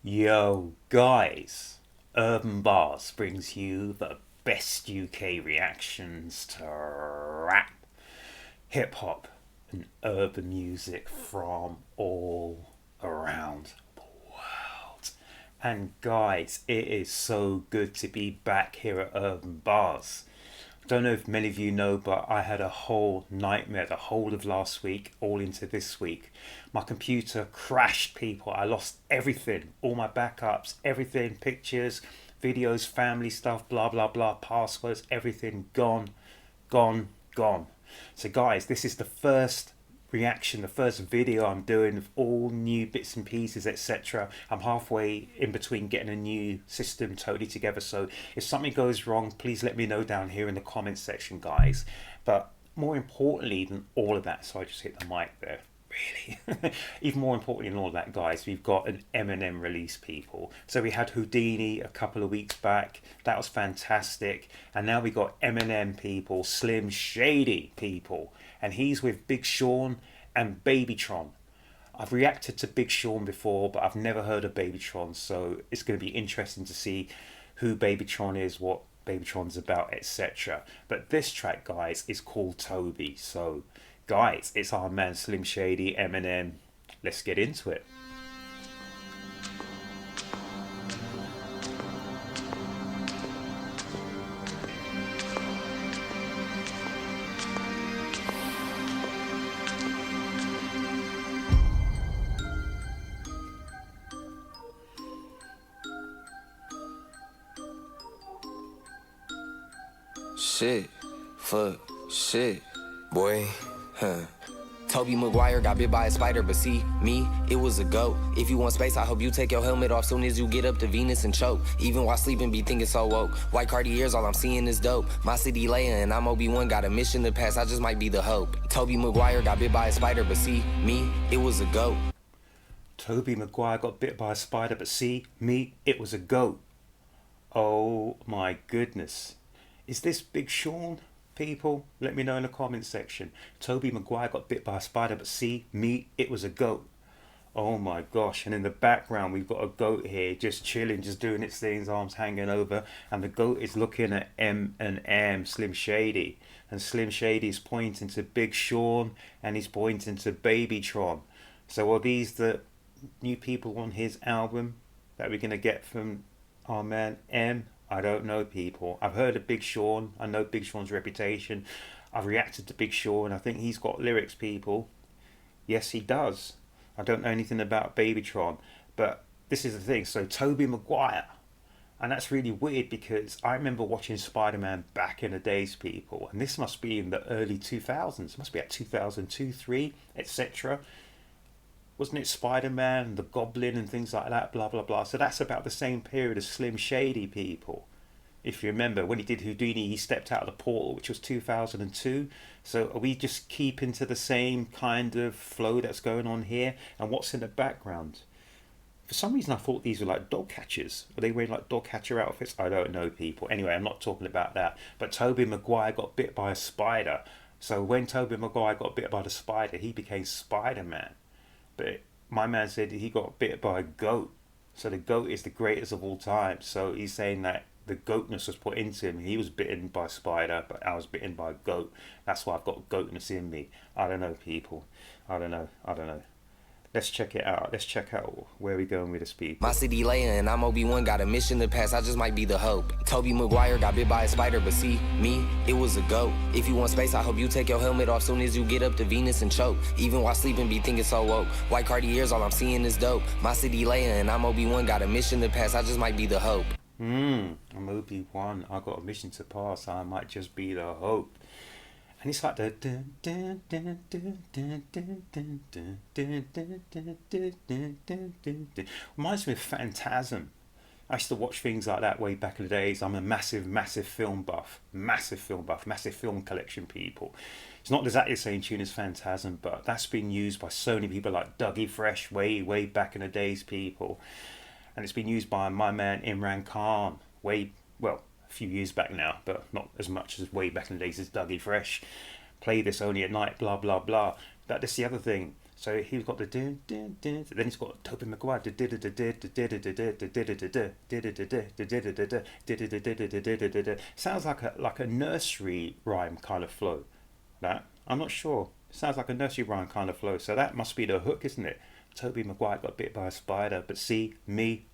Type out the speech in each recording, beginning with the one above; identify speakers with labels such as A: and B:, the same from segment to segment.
A: Yo, guys, Urb'n Barz brings you the best UK reactions to rap, hip hop, and urban music from all around the world. And guys, it is so good to be back here at Urb'n Barz. Don't know if many of you know, but I had a whole nightmare the whole of last week, all into this week. My computer crashed, people. I lost everything, all my backups, everything, pictures, videos, family stuff, blah, blah, blah, passwords, everything gone, gone, gone. So, guys, this is the first reaction, the first video I'm doing of all new bits and pieces, etc. I'm halfway in between getting a new system totally together, so if something goes wrong, please let me know down here in the comments section, guys. But more importantly than all of that, so I just hit the mic there, really. Even more importantly than all of that, guys, we've got an Eminem release, people. So we had Houdini a couple of weeks back, that was fantastic, and now we got Eminem, people, Slim Shady, people, and he's with Big Sean and Babytron. I've reacted to Big Sean before, but I've never heard of Babytron, so it's going to be interesting to see who Babytron is, what Babytron's about, etc. But this track, guys, is called Tobey. So, guys, it's our man Slim Shady, Eminem. Let's get into it.
B: Shit, fuck, shit, boy, huh. Tobey Maguire got bit by a spider, but see, me, it was a goat. If you want space, I hope you take your helmet off soon as you get up to Venus and choke. Even while sleeping, be thinking so woke. White Cartiers, all I'm seeing is dope. My city Leia and I'm Obi-Wan, got a mission to pass, I just might be the hope. Tobey Maguire got bit by a spider, but see, me, it was a goat.
A: Tobey Maguire got bit by a spider, but see, me, it was a goat. Oh my goodness. Is this Big Sean, people? Let me know in the comments section. Tobey Maguire got bit by a spider, but see, me, it was a goat. Oh my gosh. And in the background, we've got a goat here just chilling, just doing its things, arms hanging over. And the goat is looking at M, Slim Shady. And Slim Shady is pointing to Big Sean and he's pointing to Babytron. So are these the new people on his album that we're going to get from our man M? I don't know, people. I've heard of Big Sean. I know Big Sean's reputation. I've reacted to Big Sean. I think he's got lyrics, people. Yes, he does. I don't know anything about Babytron. But this is the thing. So, Tobey Maguire. And that's really weird because I remember watching Spider-Man back in the days, people. And this must be in the early 2000s. It must be at 2002, 3, etc. Wasn't it Spider-Man, the Goblin and things like that, blah, blah, blah. So that's about the same period as Slim Shady, people. If you remember, when he did Houdini, he stepped out of the portal, which was 2002. So are we just keeping to the same kind of flow that's going on here? And what's in the background? For some reason, I thought these were like dog catchers. Are they wearing like dog catcher outfits? I don't know, people. Anyway, I'm not talking about that. But Tobey Maguire got bit by a spider. So when Tobey Maguire got bit by the spider, he became Spider-Man. But my man said he got bit by a goat. So the goat is the greatest of all time. So he's saying that the goatness was put into him. He was bitten by a spider, but I was bitten by a goat. That's why I've got goatness in me. I don't know, people. I don't know. Let's check it out. Let's check out where we're going with this, people.
B: My city Leia and I'm Obi-Wan, got a mission to pass, I just might be the hope. Tobey Maguire got bit by a spider, but see, me, it was a goat. If you want space, I hope you take your helmet off soon as you get up to Venus and choke. Even while sleeping, be thinking so woke. White Cartiers, all I'm seeing is dope. My city Leia and I'm Obi-Wan, got a mission to pass, I just might be the hope.
A: I'm Obi-Wan. I got a mission to pass. I might just be the hope. And it's like the reminds me of Phantasm. I used to watch things like that way back in the days. I'm a massive film buff, massive film collection, people. It's not exactly the same tune as Phantasm, but that's been used by so many people like Dougie Fresh way back in the days, people. And it's been used by my man Imran Khan a few years back now, but not as much as way back in the days as Dougie Fresh. Play this only at night, blah blah blah. That's the other thing. So he's got the dun, dun, dun, then he's got Tobey Maguire. Sounds like a nursery rhyme kind of flow. That I'm not sure. Sounds like a nursery rhyme kind of flow. So that must be the hook, isn't it? Tobey Maguire got bit by a spider, but see me,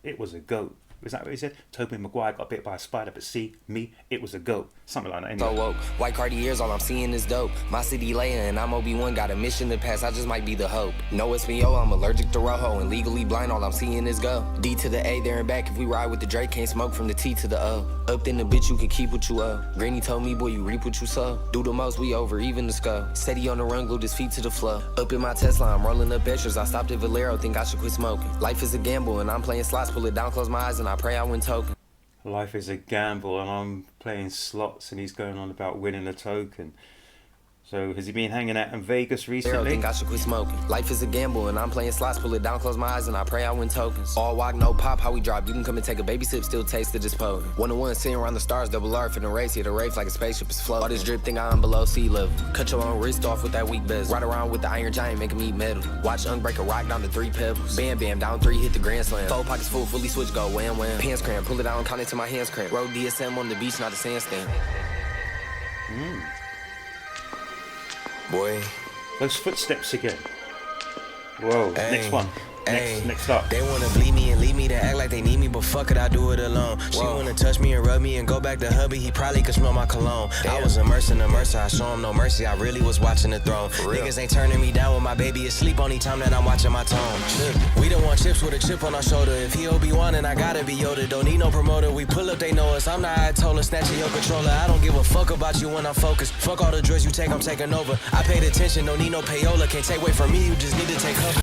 A: it was a goat. Was that what he said? Tobey Maguire got bit by a spider, but see me, it was a goat. Something like that. Anyway.
B: So woke, white Cartiers, all I'm seeing is dope. My city Leia and I'm Obi-Wan, got a mission to pass, I just might be the hope. No Espanol, I'm allergic to Rojo, and legally blind, all I'm seeing is go. D to the A, there and back, if we ride with the Drake, can't smoke from the T to the O. Up in the bitch, you can keep what you owe. Granny told me, boy, you reap what you sow. Do the most, we over, even the skull. Steady on the run, glued his feet to the floor. Up in my Tesla, I'm rolling up extras, I stopped at Valero, think I should quit smoking. Life is a gamble, and I'm playing slots, pull it down, close my eyes, and I pray I win token.
A: Life is a gamble, and I'm playing slots, and he's going on about winning a token. So has he been hanging out in Vegas recently?
B: Think I should quit smoking. Life is a gamble, and I'm playing slots, pull it down, close my eyes, and I pray I win tokens. All walk, no pop, how we drop. You can come and take a baby sip, still taste of this potent. 1-on-1, sitting around the stars, double R for the race. Hit a race like a spaceship is floating. All this drip thing I'm below sea level. Cut your own wrist off with that weak bezel. Ride around with the iron giant, making me metal. Watch Unk break a rock down to 3 pebbles. Bam, bam, down 3, hit the grand slam. 4 pockets full, fully switch, go wham, wham. Pants cramp, pull it out, count it to my hands cramp. Road DSM on the beach, not a sandstand. Boy,
A: Those footsteps again. Whoa, next one. Next up.
C: They wanna bleed me and leave me to act like they need me, but fuck it, I do it alone. She wanna touch me and rub me and go back to hubby, he probably could smell my cologne. I was immersed in the mercy, I show him no mercy, I really was watching the throne. Niggas ain't turning me down when my baby is asleep, only time that I'm watching my tone. We don't want chips with a chip on our shoulder, if he Obi-Wan and I gotta be Yoda, don't need no promoter, we pull up, they know us, I'm the Ayatollah, snatching your controller, I don't give a fuck about you when I'm focused, fuck all the drugs you take, I'm taking over, I paid attention, don't need no payola, can't take away from me, you just need to take cover.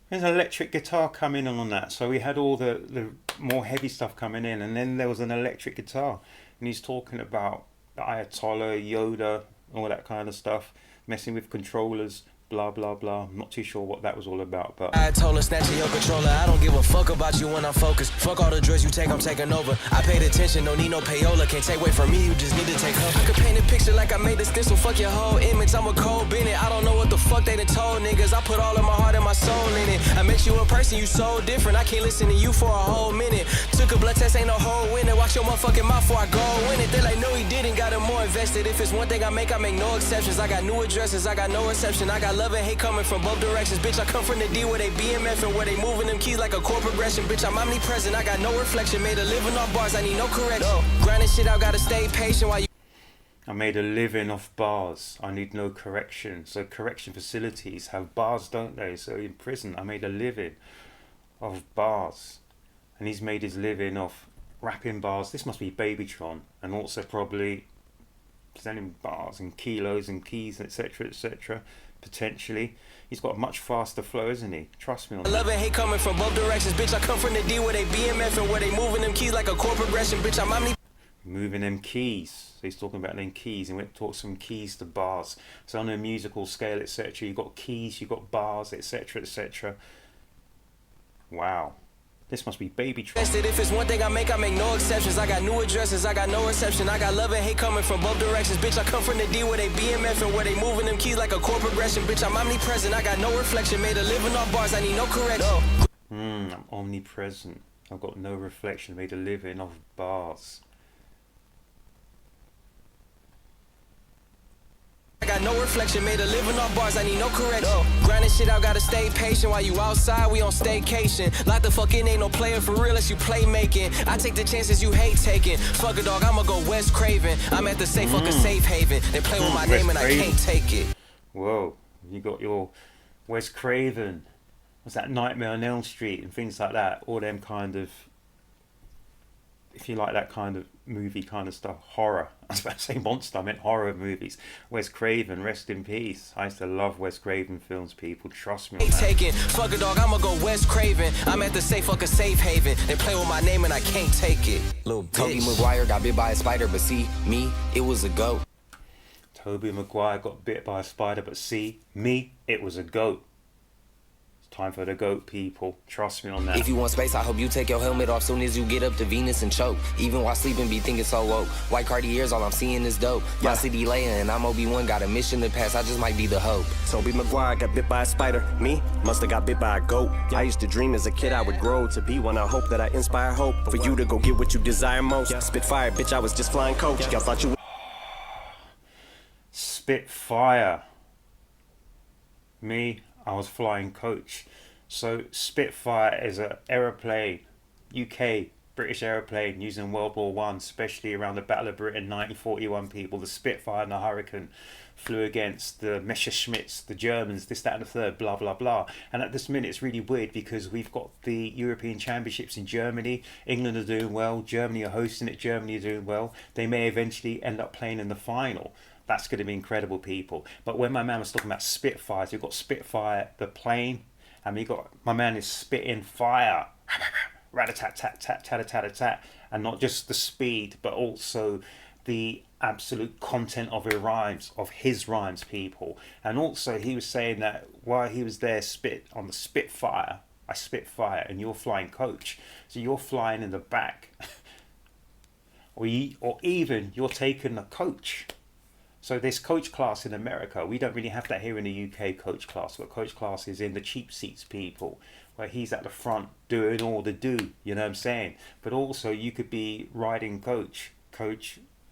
A: There's an electric guitar coming on that. So we had all the more heavy stuff coming in, and then there was an electric guitar. And he's talking about the Ayatollah, Yoda, all that kind of stuff, messing with controllers, blah, blah, blah. I'm not too sure what that was all about, but...
C: I told her, snatching your controller, I don't give a fuck about you when I'm focused. Fuck all the drugs you take, I'm taking over. I paid attention, don't need no payola, can't take away from me, you just need to take cover. I could paint a picture like I made a stencil, fuck your whole image, I'm a cold Bennett. I don't know what the fuck they done told niggas, I put all of my heart and my soul in it. I met you a person, you so different, I can't listen to you for a whole minute. Took a blood test, ain't no whole winner, watch your motherfucking mouth before I go win it. They like, no he didn't, got him more invested. If it's one thing I make no exceptions. I got new addresses, I got no reception, I got love and hate coming from both directions. Bitch, I come from the D where they BMF and where they moving them keys like a chord progression. Bitch, I'm omnipresent, I got no reflection. Made a living off bars, I need no correction. Grinding shit out, gotta stay patient while you...
A: I made a living off bars. I need no correction. So correction facilities have bars, don't they? So in prison, I made a living off bars. And he's made his living off rapping bars. This must be Babytron. And also probably selling bars and kilos and keys, etc., etc., potentially. He's got a much faster flow, isn't he? Trust me on that.
C: Love and hate coming from both directions. Bitch, I come from the D where they BMF and where they moving them keys like a chord progression. Bitch, I'm omni...
A: Moving them keys. So he's talking about them keys, and we went to talk some keys to bars. So on a musical scale, etc., you've got keys, you've got bars, etc., etc. Wow. This must be Babytron.
C: If it's one thing I make no exceptions. I got new addresses, I got no reception. I got love and hate coming from both directions. Bitch, I come from the D where they BMF and where they moving them keys like a chord progression. Bitch, I'm omnipresent, I got no reflection. Made a living off bars, I need no correction.
A: I'm omnipresent. I've got no reflection. Made a living off bars.
C: I got no reflection, made a living off bars, I need no correction. Grinding shit out, gotta stay patient. While you outside, we on staycation. Lock the fuck in, ain't no player for real unless you play making. I take the chances you hate taking. Fuck a dog, I'ma go West Craven. I'm at the safe, fuck a safe haven. They play with my name and I can't take it.
A: Whoa, you got your Wes Craven. What's that, Nightmare on Elm Street and things like that. All them kind of, if you like that kind of movie kind of stuff, horror. I was about to say monster, I meant horror movies. Wes Craven, rest in peace. I used to love Wes Craven films, people, trust me on that.
C: Taking, fuck a dog, I'ma go West Craven. I'm at the safe, fuck a safe haven. They play with my name and I can't take it. Little bitch.
B: Tobey Maguire got bit by a spider, but see, me, it was a goat.
A: Tobey Maguire got bit by a spider, but see, me, it was a goat. Time for the GOAT, people. Trust me on that.
B: If you want space, I hope you take your helmet off soon as you get up to Venus and choke. Even while sleeping, be thinking so woke. White Cartiers, all I'm seeing is dope. My city Leia and I'm Obi-Wan, got a mission to pass, I just might be the hope.
D: Tobey Maguire got bit by a spider. Me, musta got bit by a goat. I used to dream as a kid I would grow to be one. I hope that I inspire hope for you to go get what you desire most. Spitfire, bitch, I was just flying coach. Y'all thought you
A: Spitfire. Me, I was flying coach. So Spitfire is an aeroplane, UK, British aeroplane used in World War One, especially around the Battle of Britain, 1941. People, the Spitfire and the Hurricane flew against the Messerschmitts, the Germans, this, that, and the third, blah, blah, blah. And at this minute, it's really weird because we've got the European Championships in Germany. England are doing well. Germany are hosting it. Germany are doing well. They may eventually end up playing in the final. That's going to be incredible, people. But when my man was talking about Spitfires, you've got Spitfire, the plane, and we got my man is spitting fire, rat-a-tat-tat-tat-tat-tat-tat, and not just the speed, but also the absolute content of his rhymes, people. And also he was saying that while he was there spit on the Spitfire, I spit fire, and you're flying coach, so you're flying in the back, or even you're taking the coach. So this coach class in America, we don't really have that here in the UK, coach class. But coach class is in the cheap seats, people, where he's at the front doing all the do, you know what I'm saying? But also you could be riding coach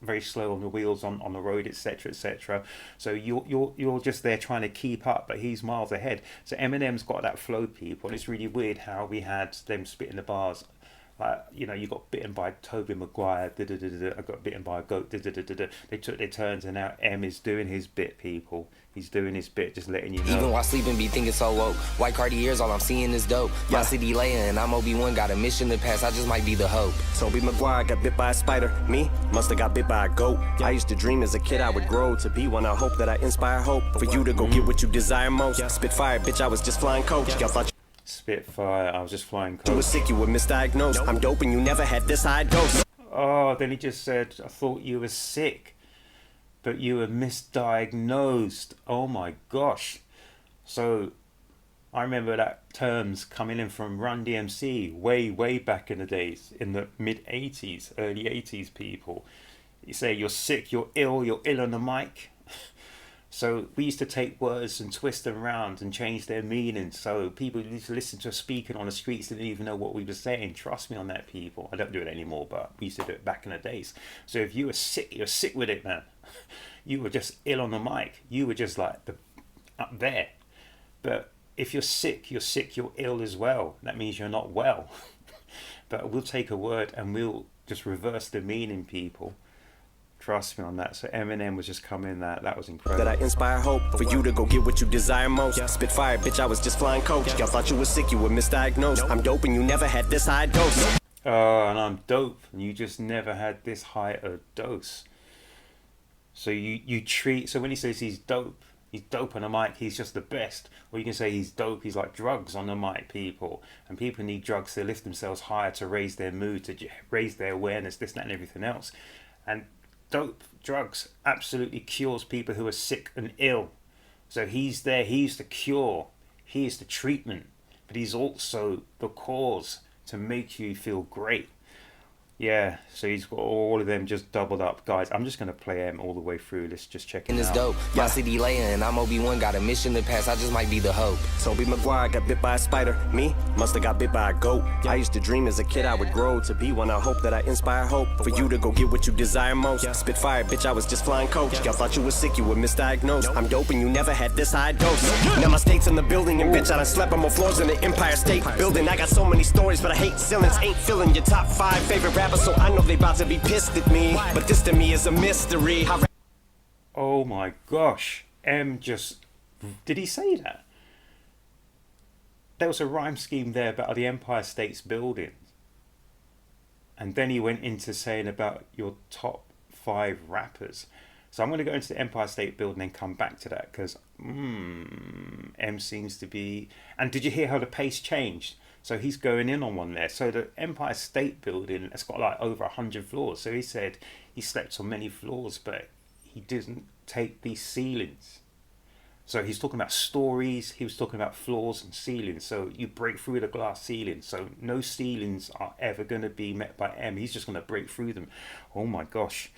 A: very slow on the wheels on the road, etc., etc. So you're just there trying to keep up, but he's miles ahead. So Eminem's got that flow, people, and it's really weird how we had them spitting the bars. Like, you know, you got bitten by Tobey Maguire, I got bitten by a goat, they took their turns, and now M is doing his bit, people. He's doing his bit, just letting you know.
B: Even while sleeping, be thinking so woke. White Cartiers, all I'm seeing is dope. My city Leia and I'm Obi-Wan, got a mission to pass, I just might be the hope.
D: Tobey Maguire got bit by a spider. Me, musta got bit by a goat. I used to dream as a kid I would grow to be one. I hope that I inspire hope for you to go get what you desire most. Spitfire, bitch, I was just flying coach. Y'all thought
A: Spitfire, I was just flying coach.
D: you was sick, you were misdiagnosed. I'm dope and you never had this high dose.
A: Oh, then he just said, I thought you were sick, but you were misdiagnosed. Oh my gosh. So I remember that terms coming in from Run DMC way back in the days, in the mid 80s, early 80s, people. You say you're sick, you're ill on the mic. So we used to take words and twist them around and change their meaning. So people used to listen to us speaking on the streets, didn't even know what we were saying. Trust me on that, people. I don't do it anymore, but we used to do it back in the days. So if you were sick, you're sick with it, man. You were just ill on the mic. You were just like up there. But if you're sick, you're ill as well. That means you're not well. But we'll take a word and we'll just reverse the meaning, people. Trust me on that. So Eminem was just coming. That was incredible.
D: That I inspire hope for you to go get what you desire most. Spitfire, bitch, I was just flying coach. Y'all thought you was sick, you were misdiagnosed. I'm dope and you never had this high dose.
A: Oh, and I'm dope, and you just never had this high a dose. So you treat. So when he says he's dope on the mic, he's just the best. Or you can say he's dope, he's like drugs on the mic, people. And people need drugs to lift themselves higher, to raise their mood, to raise their awareness, this, that, and everything else. And dope, drugs, absolutely cures people who are sick and ill. So he's there, he's the cure, he is the treatment, but he's also the cause to make you feel great. Yeah, so he's got all of them just doubled up. Guys, I'm just going to play him all the way through. Let's just check it
B: And it's
A: out.
B: dope. My city Leia and I'm Obi-Wan, got a mission to pass, I just might be the hope.
D: Tobey Maguire got bit by a spider. Me, musta got bit by a goat. I used to dream as a kid I would grow to be one. I hope that I inspire hope for you to go get what you desire most. Spitfire, bitch, I was just flying coach. Y'all thought you was sick, you were misdiagnosed. I'm dope and you never had this high dose. Now my state's in the building, and bitch, I done slept on more floors than the Empire State Building. I got so many stories, but I hate ceilings. Ain't filling your top 5 favorite rappers, so I know they about to be pissed at me. But this to me is a mystery.
A: Oh my gosh. Did he say that? There was a rhyme scheme there about the Empire State's Building. And then he went into saying about your top 5 rappers. So I'm going to go into the Empire State Building and come back to that, because M seems to be... And did you hear how the pace changed? So he's going in on one there. So the Empire State Building, it's got like over 100 floors. So he said he slept on many floors, but he didn't take these ceilings. So he's talking about stories, he was talking about floors and ceilings. So you break through the glass ceiling. So no ceilings are ever going to be met by M. He's just going to break through them. Oh my gosh.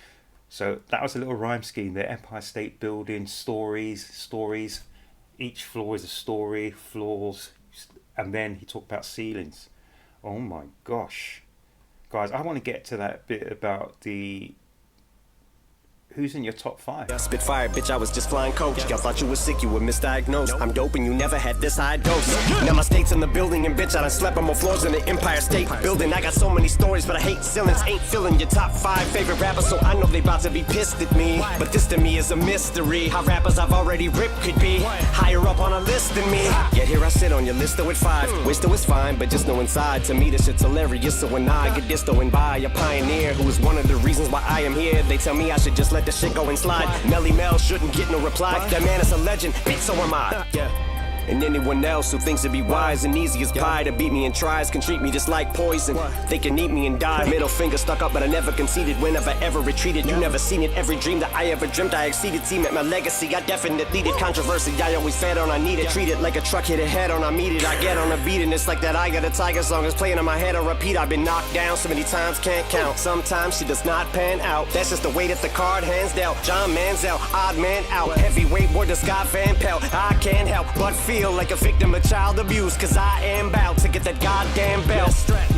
A: So that was a little rhyme scheme there. Empire State Building, stories. Each floor is a story, floors. And then he talked about ceilings. Oh my gosh. Guys, I want to get to that bit about the who's in your top 5.
D: Spitfire, bitch, I was just flying coach. Y'all thought you was sick, you were misdiagnosed. I'm dope and you never had this high dose. Now my state's in the building and bitch, I done slept on more floors than the Empire State Building. I got so many stories, but I hate ceilings. Ain't feeling your top 5 favorite rappers, so I know they about to be pissed at me. But this to me is a mystery. How rappers I've already ripped could be higher up on a list than me. Yet here I sit on your list though at 5. Wish though it's fine, but just know inside. To me this shit's hilarious, so when I get dissed and by a pioneer who is one of the reasons why I am here, they tell me I should just let the shit go and slide. Melly Mel shouldn't get no reply. That man is a legend, bitch, so am I. And anyone else who thinks it'd be wise and easy as pie to beat me and tries can treat me just like poison. They can eat me and die. Middle finger stuck up, but I never conceded. Whenever ever retreated, you never seen it. Every dream that I ever dreamt, I exceeded. Team at my legacy, I definitely did. Controversy, I always fed on. I need it. Treat it like a truck hit a head on. I meet it. I get on a beat, and it's like that. I got a Tiger song is playing in my head on repeat. I've been knocked down so many times, can't count. Sometimes she does not pan out. That's just the way that the card hands dealt. John Manziel, odd man out. Heavyweight war to Scott Van Pelt. I can't help but feel like a victim of child abuse, cause I am bound to get that goddamn belt.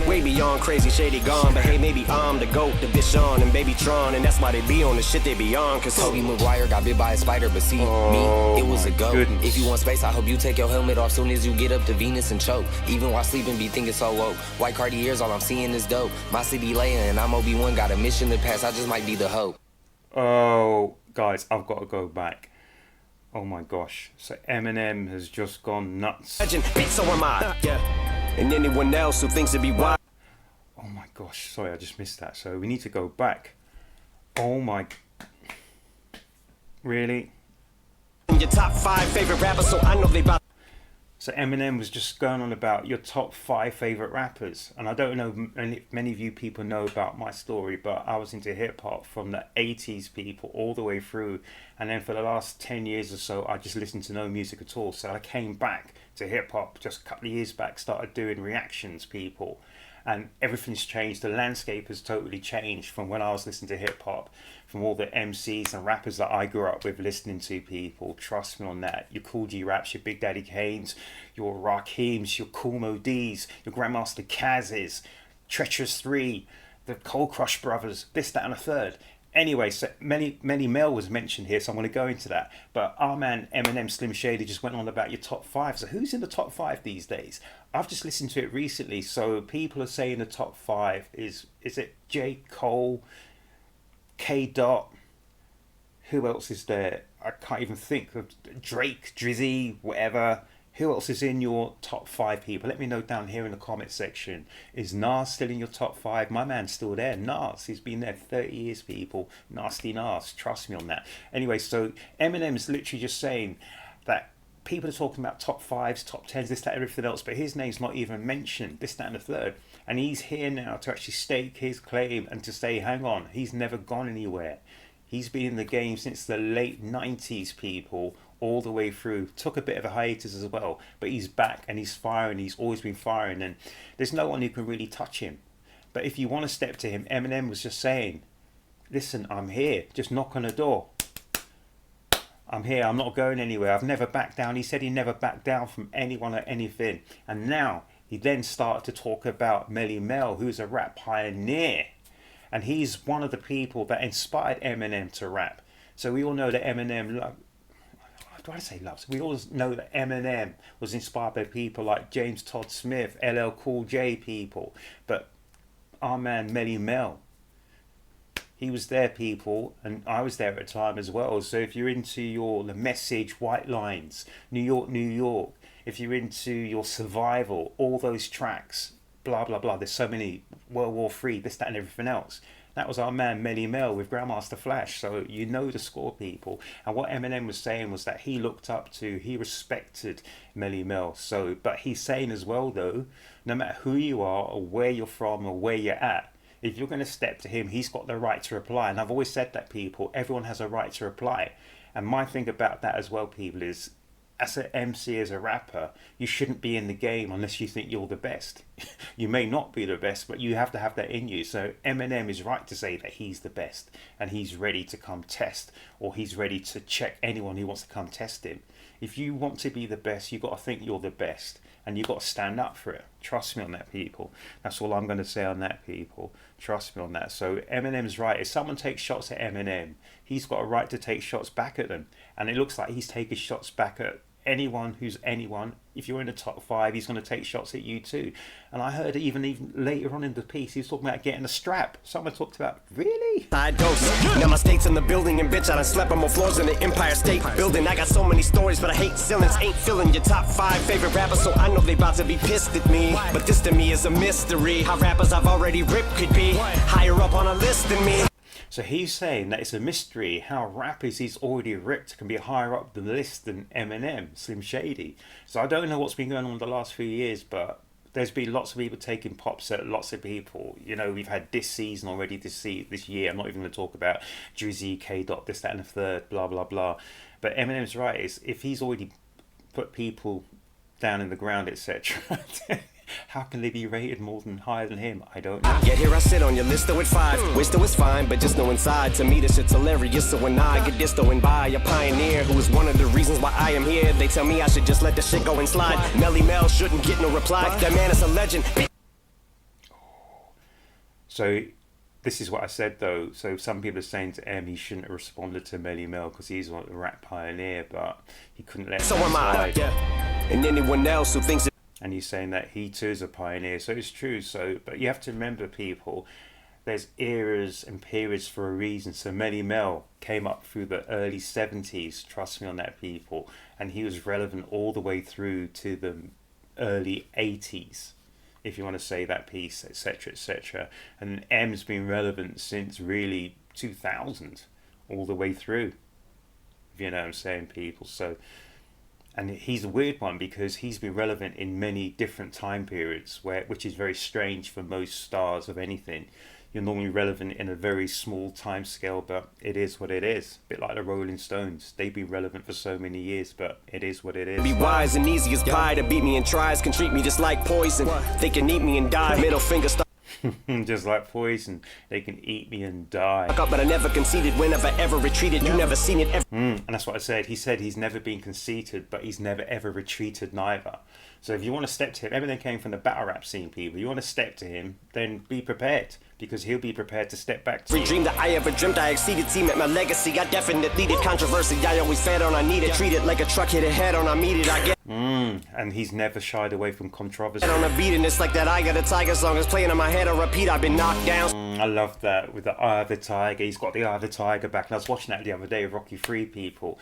D: Way beyond crazy, shady gone, but hey, maybe I'm the GOAT, the bitch on and Babytron, and that's why they be on the shit they be on, cause
B: Tobey Maguire got bit by a spider, but see, me, it was a go.
A: Goodness.
B: If you want space, I hope you take your helmet off soon as you get up to Venus and choke. Even while sleeping, be thinking so woke. White Cartiers, all I'm seeing is dope. My city laying, and I'm Obi-Wan, got a mission to pass, I just might be the hope.
A: Oh, guys, I've got to go back. Oh my gosh. So Eminem has just gone nuts.
D: legend, bitch, so am I. And anyone else who thinks it'd be wise.
A: Oh my gosh, sorry, I just missed that. So we need to go back. Oh my... Really?
D: Your top 5 favorite rappers, so I know they about.
A: So Eminem was just going on about your top 5 favourite rappers. And I don't know if many of you people know about my story, but I was into hip hop from the 80s people all the way through. And then for the last 10 years or so, I just listened to no music at all. So I came back to hip hop just a couple of years back, started doing reactions, people. And everything's changed. The landscape has totally changed from when I was listening to hip hop, from all the MCs and rappers that I grew up with listening to, people. Trust me on that. Your Cool G Raps, your Big Daddy Kanes, your Rakims, your Cool Mo D's, your Grandmaster Kaz's, Treacherous 3, the Cold Crush Brothers, this, that, and a third. Anyway, so many Mel was mentioned here, so I'm going to go into that. But our man Eminem Slim Shady just went on about your top 5. So who's in the top 5 these days? I've just listened to it recently. So people are saying the top 5 is it J. Cole, K. Dot? Who else is there? I can't even think of Drake, Drizzy, whatever. Who else is in your top 5, people? Let me know down here in the comment section. Is Nas still in your top 5? My man's still there. Nas, he's been there 30 years, people. Nasty Nas, trust me on that. Anyway, so Eminem's literally just saying that people are talking about top 5s, top 10s, this, that, everything else, but his name's not even mentioned, this, that, and the third. And he's here now to actually stake his claim and to say, hang on, he's never gone anywhere. He's been in the game since the late 90s, people, all the way through. Took a bit of a hiatus as well, but he's back and he's firing. He's always been firing, and there's no one who can really touch him. But if you want to step to him, Eminem was just saying, listen, I'm here, just knock on the door. I'm here, I'm not going anywhere, I've never backed down. He said he never backed down from anyone or anything. And now he then started to talk about Melly Mel, who's a rap pioneer, and he's one of the people that inspired Eminem to rap. So we all know that Eminem loves. We all know that Eminem was inspired by people like James Todd Smith, LL Cool J, people. But our man Melly Mel, he was there, people, and I was there at the time as well. So if you're into the Message, White Lines, New York, New York, if you're into your Survival, all those tracks, blah blah blah, there's so many, World War III, this, that, and everything else. That was our man Melly Mel with Grandmaster Flash. So you know the score, people. And what Eminem was saying was that he looked up to, he respected Melly Mel. So, but he's saying as well, though, no matter who you are or where you're from or where you're at, if you're going to step to him, he's got the right to reply. And I've always said that, people, everyone has a right to reply. And my thing about that as well, people, is as an MC, as a rapper, you shouldn't be in the game unless you think you're the best. You may not be the best, but you have to have that in you. So Eminem is right to say that he's the best and he's ready to come test, or he's ready to check anyone who wants to come test him. If you want to be the best, you've got to think you're the best, and you've got to stand up for it. Trust me on that, people. That's all I'm going to say on that, people. Trust me on that. So Eminem's right. If someone takes shots at Eminem, he's got a right to take shots back at them. And it looks like he's taking shots back at anyone who's anyone. If you're in the top 5, he's going to take shots at you too. And I heard even later on in the piece, he was talking about getting a strap. Someone talked about, really?
D: Side dose. Now my state's in the building, and bitch, I done slept on more floors in the Empire State Building. I got so many stories, but I hate ceilings. Ain't filling your top 5 favorite rappers, so I know they about to be pissed at me. But this to me is a mystery. How rappers I've already ripped could be higher up on a list than me.
A: So he's saying that it's a mystery how rappers he's already ripped can be higher up the list than Eminem, Slim Shady. So I don't know what's been going on the last few years, but there's been lots of people taking pops at lots of people. You know, we've had this season already, this year. I'm not even going to talk about Drizzy, K-Dot, this, that and the third, blah, blah, blah. But Eminem's right. If he's already put people down in the ground, etc., how can they be rated more than higher than him? I don't know.
D: Yet here I sit on your list though at 5. Wish though it's fine, but just know inside, to me this shit's hilarious. So when I get this though and by a pioneer who is one of the reasons why I am here, they tell me I should just let the shit go and slide. Melly Mel shouldn't get no reply. That man is a legend.
A: So this is what I said though. So some people are saying to M he shouldn't have responded to Melly Mel because he's a rap pioneer, but he couldn't let
D: so am I. Yeah. And anyone else who thinks
A: and he's saying that he too is a pioneer. So it's true. So, but you have to remember, people, there's eras and periods for a reason. So Melly Mel came up through the early 70s. Trust me on that, people. And he was relevant all the way through to the early 80s, if you want to say that piece, etc., etc. And M's been relevant since really 2000, all the way through. If you know what I'm saying, people. So. And he's a weird one because he's been relevant in many different time periods, which is very strange for most stars of anything. You're normally relevant in a very small time scale, but it is what it is. A bit like the Rolling Stones. They've been relevant for so many years, but it is what it is.
D: Be wise and easy as pie to beat me and tries can treat me just like poison. They can eat me and die. Middle finger stuff.
A: Just like poison, they can eat me and die.
D: But I never conceded whenever ever retreated. You never seen it ever.
A: And that's what I said. He said he's never been conceited, but he's never ever retreated neither. So if you want to step to him, everything came from the battle rap scene, people. You want to step to him, then be prepared, because he'll be prepared to step back to
D: every dream that I ever dreamt I exceeded. See, met my legacy. I definitely did controversy. I always fed on, I need it. Treat it like a truck hit a head on, I meet it. I get.
A: And he's never shied away from controversy.
D: On a beat, and it's like that I Got a Tiger song is playing in my head on repeat. I've been knocked down.
A: I love that with the Eye of the Tiger. He's got the Eye of the Tiger back. And I was watching that the other day with Rocky 3, people.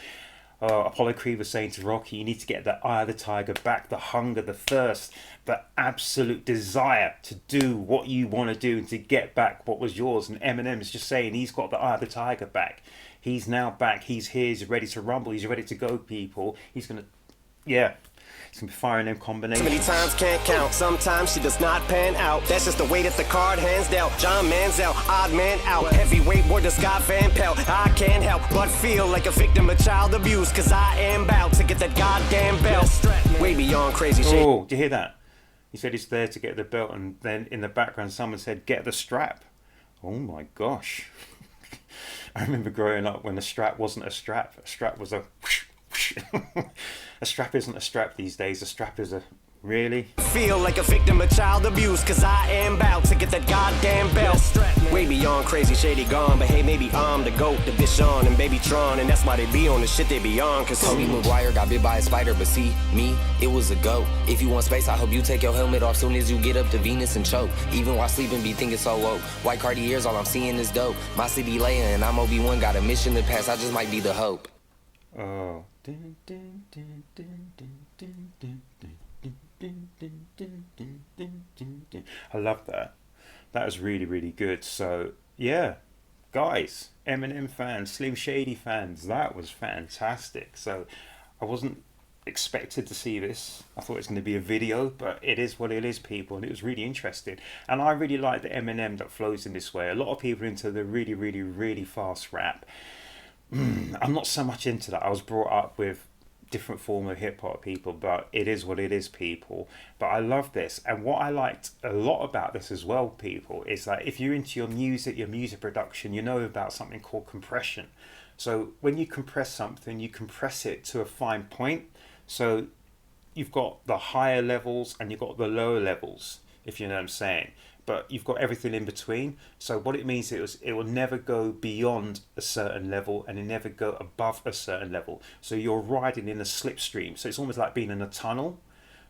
A: Apollo Creed was saying to Rocky, you need to get the Eye of the Tiger back, the hunger, the thirst, the absolute desire to do what you want to do and to get back what was yours. And Eminem is just saying he's got the Eye of the Tiger back. He's now back. He's here. He's ready to rumble. He's ready to go, people. He's going to, yeah. He's going to be firing them combinations.
D: Many times can't count. Sometimes she does not pan out. That's just the way that the card hands dealt. John Manziel, odd man out. Heavyweight war to Scott Van Pelt. I can't help but feel like a victim of child abuse. Cause I am about to get that goddamn belt. Way beyond crazy shit.
A: Oh, do you hear that? He said he's there to get the belt, and then in the background someone said, get the strap. Oh my gosh. I remember growing up when a strap wasn't a strap. A strap was a... A strap isn't a strap these days. A strap is a... Really?
D: Feel like a victim of child abuse. Cause I am about to get that goddamn belt. Way beyond crazy shady gone. But hey, maybe I'm the GOAT, the Bichon and Babytron. And that's why they be on the shit they be on. Cause
B: Tobey Maguire got bit by a spider. But see, me, it was a goat. If you want space, I hope you take your helmet off soon as you get up to Venus and choke. Even while sleeping, be thinking so woke. White Cartiers, all I'm seeing is dope. My city Leia and I'm Obi-Wan. Got a mission to pass, I just might be the hope.
A: Oh. I love that. That was really, really good. So, yeah, guys, Eminem fans, Slim Shady fans, that was fantastic. So, I wasn't expected to see this. I thought it was going to be a video, but it is what it is, people, and it was really interesting. And I really like the Eminem that flows in this way. A lot of people are into the really, really, really fast rap. I'm not so much into that. I was brought up with different form of hip hop, people, but it is what it is, people. But I love this. And what I liked a lot about this as well, people, is that if you're into your music production, you know about something called compression. So when you compress something, you compress it to a fine point. So you've got the higher levels and you've got the lower levels, if you know what I'm saying. But you've got everything in between. So what it means is it will never go beyond a certain level and it never go above a certain level. So you're riding in a slipstream. So it's almost like being in a tunnel.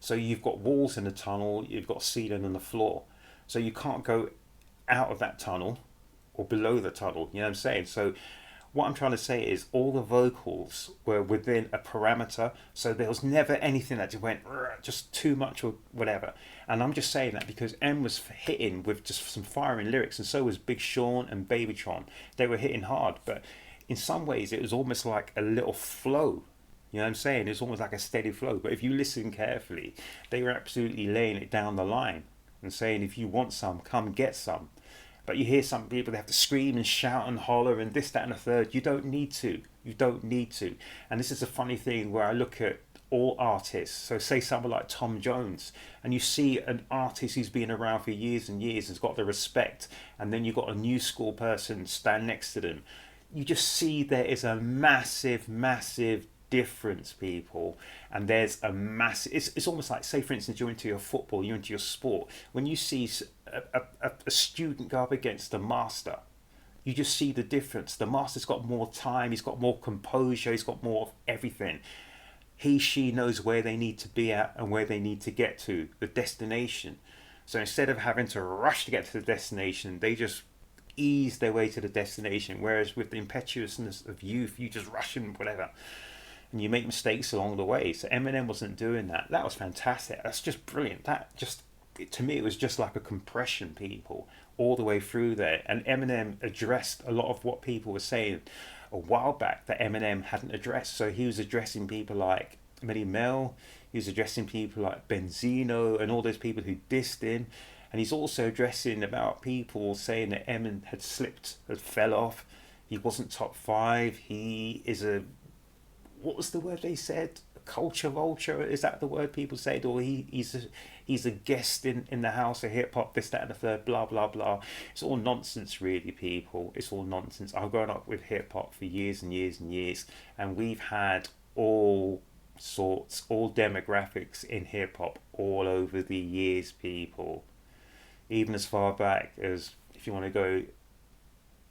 A: So you've got walls in the tunnel, you've got ceiling on the floor. So you can't go out of that tunnel or below the tunnel. You know what I'm saying? So what I'm trying to say is all the vocals were within a parameter, so there was never anything that just went just too much or whatever. And I'm just saying that because M was hitting with just some firing lyrics, and so was Big Sean and Babytron. They were hitting hard, but in some ways it was almost like a little flow. You know what I'm saying? It's almost like a steady flow. But if you listen carefully, they were absolutely laying it down the line and saying, if you want some, come get some. But you hear some people, they have to scream and shout and holler and this, that and the third. You don't need to. You don't need to. And this is a funny thing where I look at all artists. So say someone like Tom Jones, and you see an artist who's been around for years and years, has got the respect, and then you've got a new school person stand next to them. You just see there is a massive, massive difference, people. And there's a massive, it's almost like, say for instance, you're into your football, you're into your sport. When you see a student go up against a master, you just see the difference. The master's got more time, he's got more composure, he's got more of everything. She knows where they need to be at and where they need to get to, the destination. So instead of having to rush to get to the destination, they just ease their way to the destination. Whereas with the impetuousness of youth, you just rush and whatever, and you make mistakes along the way. So Eminem wasn't doing that. That was fantastic. That's just brilliant. That just, to me, it was just like a compression, people, all the way through there. And Eminem addressed a lot of what people were saying a while back that Eminem hadn't addressed. So he was addressing people like Melly Mel, he was addressing people like Benzino and all those people who dissed him. And he's also addressing about people saying that Eminem had slipped, had fell off. He wasn't top 5. He is a, what was the word they said? A culture vulture? Is that the word people said? Or he's a guest in the house of hip hop, this, that, and the third, blah, blah, blah. It's all nonsense, really, people. It's all nonsense. I've grown up with hip hop for years and years and years, and we've had all sorts, all demographics in hip hop all over the years, people. Even as far back as, if you want to go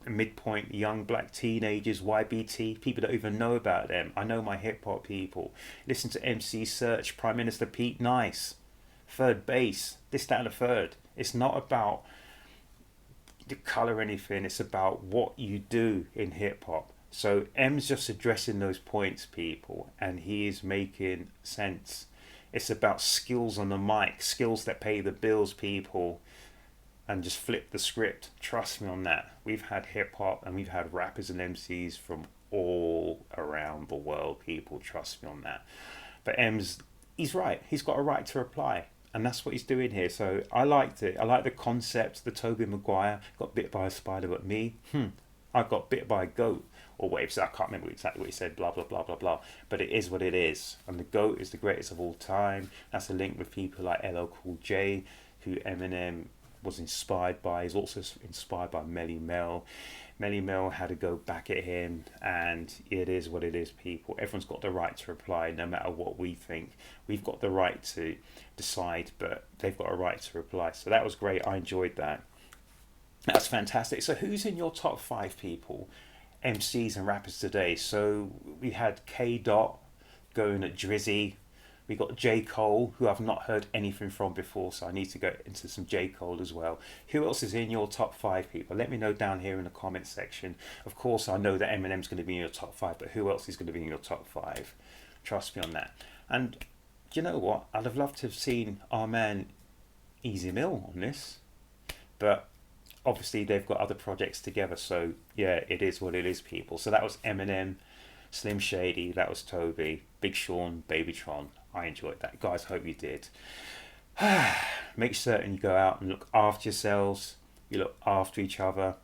A: midpoint, young black teenagers, YBT, people don't even know about them. I know my hip hop people. Listen to MC Search, Prime Minister Pete Nice, Third Bass, this, that, and the third. It's not about the colour or anything, it's about what you do in hip hop. So M's just addressing those points, people, and he is making sense. It's about skills on the mic, skills that pay the bills, people, and just flip the script. Trust me on that. We've had hip hop and we've had rappers and MCs from all around the world, people. Trust me on that. But he's right. He's got a right to reply. And that's what he's doing here. So I liked it. I like the concept. The Tobey Maguire got bit by a spider, but me, I got bit by a goat. Or whatever. So I can't remember exactly what he said, blah, blah, blah, blah, blah. But it is what it is. And the GOAT is the greatest of all time. That's a link with people like LL Cool J, who Eminem was inspired by. He's also inspired by Melly Mel. Melly Mel had to go back at him, and it is what it is, people. Everyone's got the right to reply, no matter what we think. We've got the right to decide, but they've got a right to reply. So that was great. I enjoyed that. That's fantastic. So who's in your top 5, people? MCs and rappers today. So we had K Dot going at Drizzy. We got J Cole, who I've not heard anything from before, so I need to go into some J Cole as well. Who else is in your top 5, people? Let me know down here in the comment section. Of course, I know that Eminem's going to be in your top 5, but who else is going to be in your top 5? Trust me on that. And do you know what? I'd have loved to have seen our man Easy Mill on this, but obviously they've got other projects together, so yeah, it is what it is, people. So that was Eminem, Slim Shady, that was Tobey, Big Sean, Babytron. I enjoyed that, guys. Hope you did. Make certain you go out and look after yourselves, you look after each other,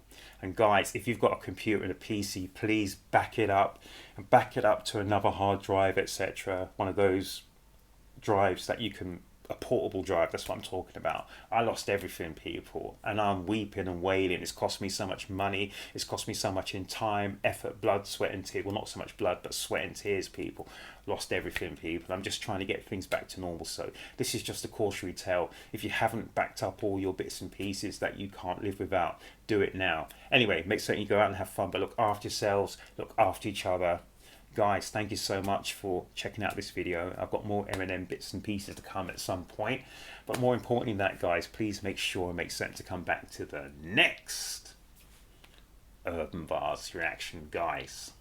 A: And guys, if you've got a computer and a PC, please back it up and back it up to another hard drive, etc. One of those drives that you can, a portable drive, that's what I'm talking about. I lost everything, people, and I'm weeping and wailing. It's cost me so much money, it's cost me so much in time, effort, blood, sweat and tears. Well, not so much blood, but sweat and tears, people. Lost everything, people. I'm just trying to get things back to normal. So this is just a cautionary tale. If you haven't backed up all your bits and pieces that you can't live without, do it now. Anyway, make certain you go out and have fun, but look after yourselves, look after each other. Guys, thank you so much for checking out this video. I've got more Eminem bits and pieces to come at some point. But more importantly than that, guys, please make sure and make certain to come back to the next Urb'n Barz reaction, guys.